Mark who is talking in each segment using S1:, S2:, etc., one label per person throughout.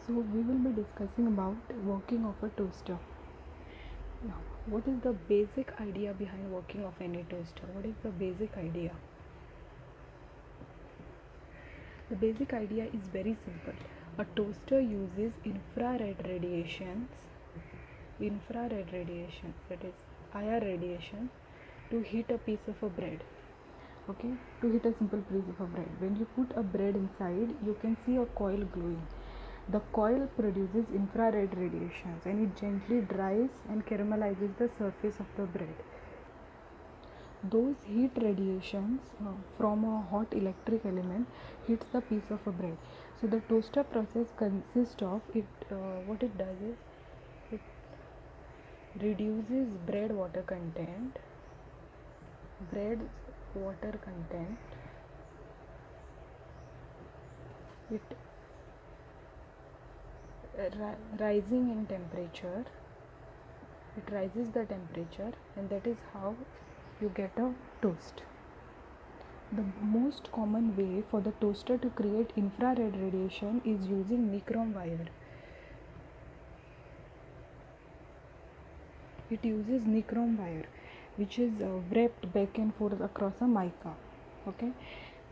S1: So we will be discussing about working of a toaster. Now, what is the basic idea behind working of any toaster? What is the basic idea? The basic idea is very simple. A toaster uses infrared radiation, that is IR radiation, to heat a piece of a bread. Okay, to heat a simple piece of a bread. When you put a bread inside, you can see a coil glowing. The coil produces infrared radiations and it gently dries and caramelizes the surface of the bread. Those heat radiations from a hot electric element hits the piece of a bread. So the toaster process consists of it. What it does is it reduces bread water content. It rising in temperature. It rises the temperature, and that is how you get a toast. The most common way for the toaster to create infrared radiation is using nichrome wire. It uses nichrome wire, which is wrapped back and forth across a mica. Okay,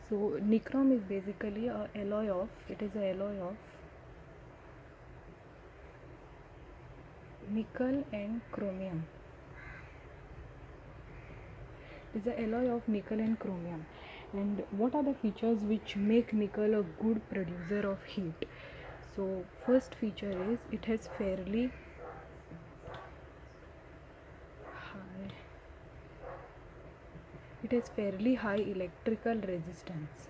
S1: so nichrome is basically a alloy of nickel and chromium. It is an alloy of nickel and chromium. And what are the features which make nickel a good producer of heat? So first feature is it has fairly high electrical resistance.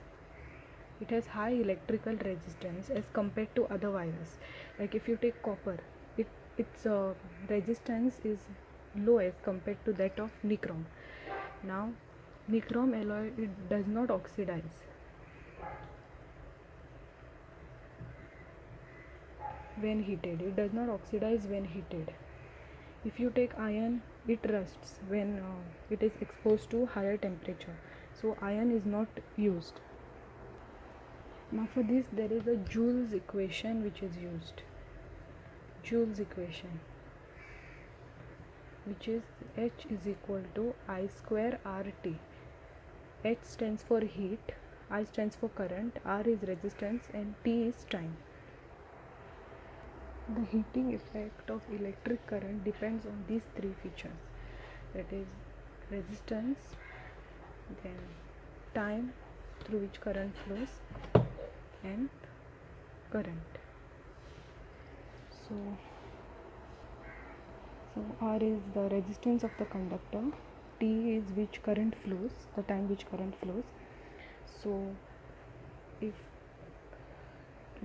S1: It has high electrical resistance as compared to other wires. Like if you take copper, its resistance is low as compared to that of nichrome. Now, nichrome alloy, it does not oxidize. When heated, If you take iron, it rusts when it is exposed to higher temperature. So iron is not used. Now for this there is a Joule's equation which is used. Joule's equation, which is H is equal to I square RT. H stands for heat, I stands for current, R is resistance, and T is time. The heating effect of electric current depends on these three features, that is resistance, then time through which current flows, and current. So R is the resistance of the conductor, T is which current flows, the time which current flows. So if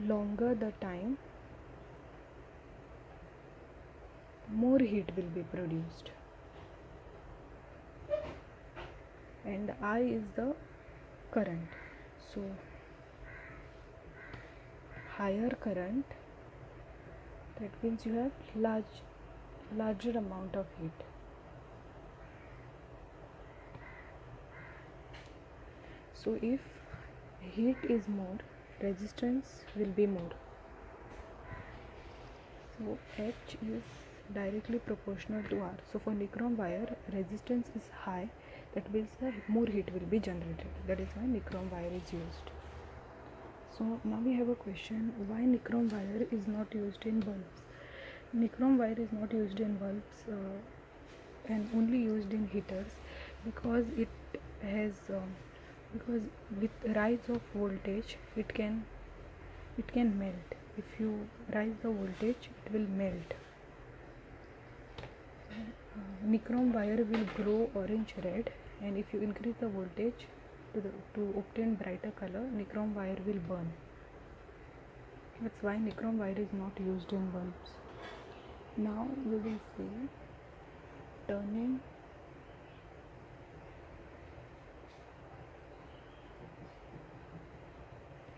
S1: longer the time, more heat will be produced. And I is the current. So higher current, that means you have larger amount of heat. So if heat is more, resistance will be more. So H is directly proportional to R. So for nichrome wire, resistance is high, that means more heat will be generated. That is why nichrome wire is used. So now we have a question, why nichrome wire is not used in bulbs? Nichrome wire is not used in bulbs and only used in heaters because it has because with rise of voltage it can melt. If you rise the voltage, it will melt. Nichrome wire will glow orange red, and if you increase the voltage to obtain brighter color, nichrome wire will burn. That's why nichrome wire is not used in bulbs. Now we will see turning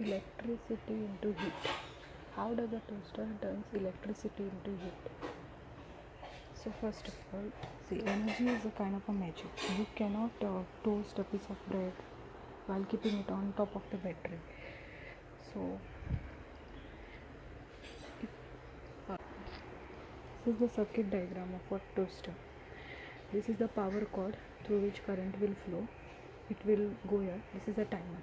S1: electricity into heat. How does a toaster turns electricity into heat? So first of all, see, energy is a kind of a magic. You cannot toast a piece of bread while keeping it on top of the battery. So This is the circuit diagram of a toaster. This is the power cord through which current will flow. It will go here. This is a timer.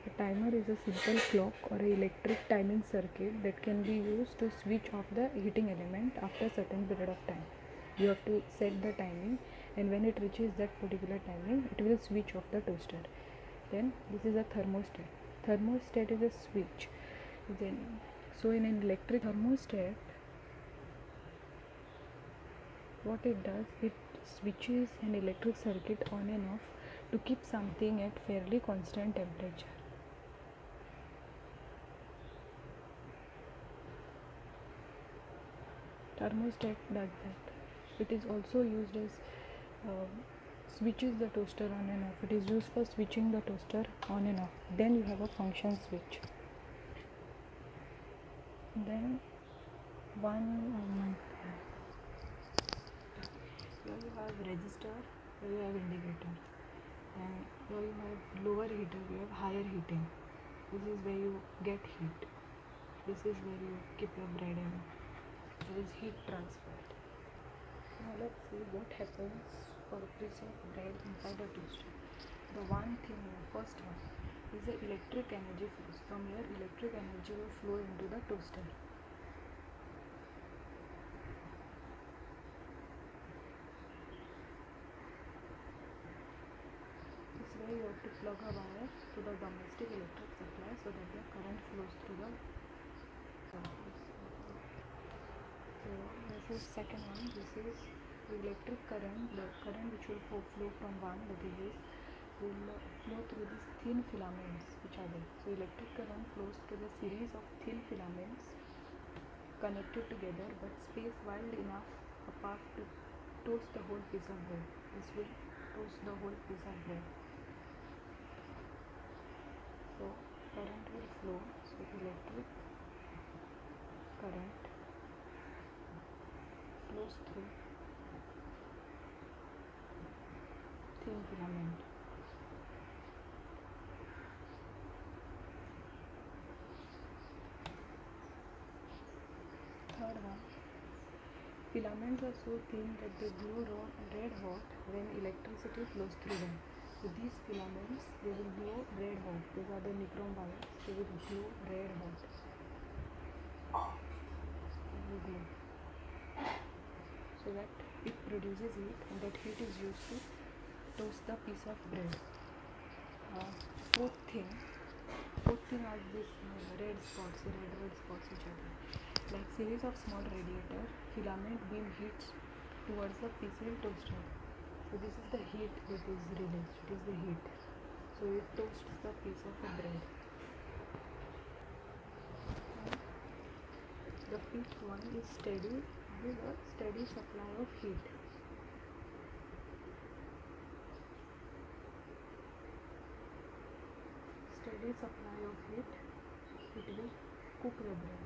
S1: A timer is a simple clock or an electric timing circuit that can be used to switch off the heating element after a certain period of time. You have to set the timing, and when it reaches that particular timing, it will switch off the toaster. Then this is a thermostat. Thermostat is a switch. Then, so in an electric thermostat, what it does, it switches an electric circuit on and off to keep something at fairly constant temperature. Thermostat does that. It is also used as switches the toaster on and off. It is used for switching the toaster on and off. Then you have a function switch. Then here you have resistor, here you have indicator, and here you have lower heater, you have higher heating. This is where you get heat. This is where you keep your bread in. There is heat transfer. Now let's see what happens for a piece of bread inside a toaster. The one thing, first one, is the electric energy flows. From here, electric energy will flow into the toaster. This way you have to plug a wire to the domestic electric supply so that the current flows through the circuit. So this is second one. This is the electric current. The current which will flow from one, that is, will flow through these thin filaments which are there. So electric current flows through the series of thin filaments connected together but spaced wide enough apart to toast the whole piece of bread. This will toast the whole piece of bread. So current will flow. So electric current flows through thin filament. Third one, filaments are so thin that they glow red hot when electricity flows through them. So these filaments, they will glow red hot. These are the nichrome wires. They will glow red hot. They will glow. So that it produces heat, and that heat is used to toast the piece of bread. Fourth thing are these red spots which are there. Like series of small radiator, filament beam heats towards the piece will toaster. So this is the heat that is released. It is the heat. So it toasts the piece of a bread. The fifth one is steady, with a steady supply of heat. Steady supply of heat, it will cook the bread.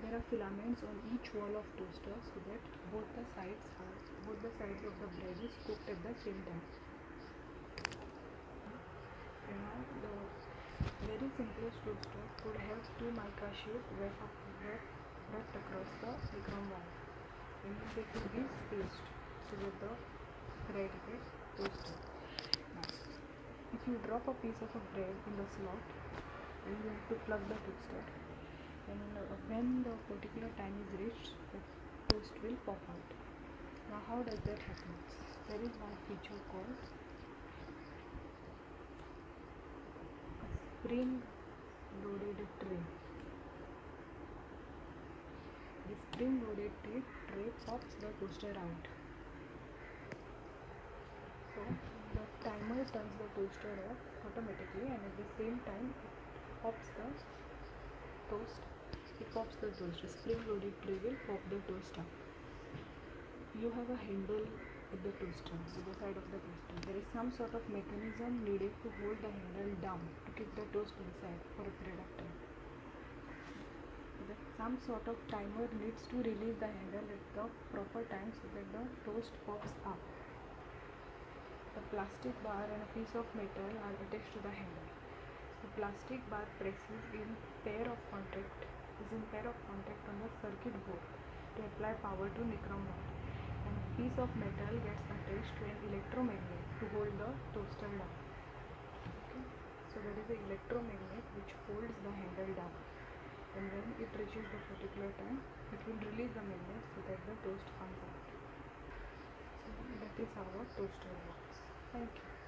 S1: There are filaments on each wall of toaster so that both the sides of the bread is cooked at the same time. And now the very simplest toaster could have two mica sheets wrapped across the nichrome wire, and they could be spaced so that the bread gets toasted. Now, if you drop a piece of a bread in the slot and you have to plug the toaster, and when the particular time is reached, the toast will pop out. Now how does that happen? There is one feature called a spring loaded tray. The spring loaded tray pops the toaster out. So the timer turns the toaster off automatically, and at the same time it pops the toast. The spring loaded tray will pop the toast up. You have a handle at the toaster, at the side of the toaster. There is some sort of mechanism needed to hold the handle down to keep the toast inside for a period of time. Some sort of timer needs to release the handle at the proper time so that the toast pops up. The plastic bar and a piece of metal are attached to the handle. The plastic bar is in pair of contact on the circuit board to apply power to nichrome wire. And a piece of metal gets attached to an electromagnet to hold the toaster down. Okay, so there is an electromagnet which holds the handle down, and when it reaches the particular time, it will release the magnet so that the toast comes out. So that is how a toaster works. Thank you.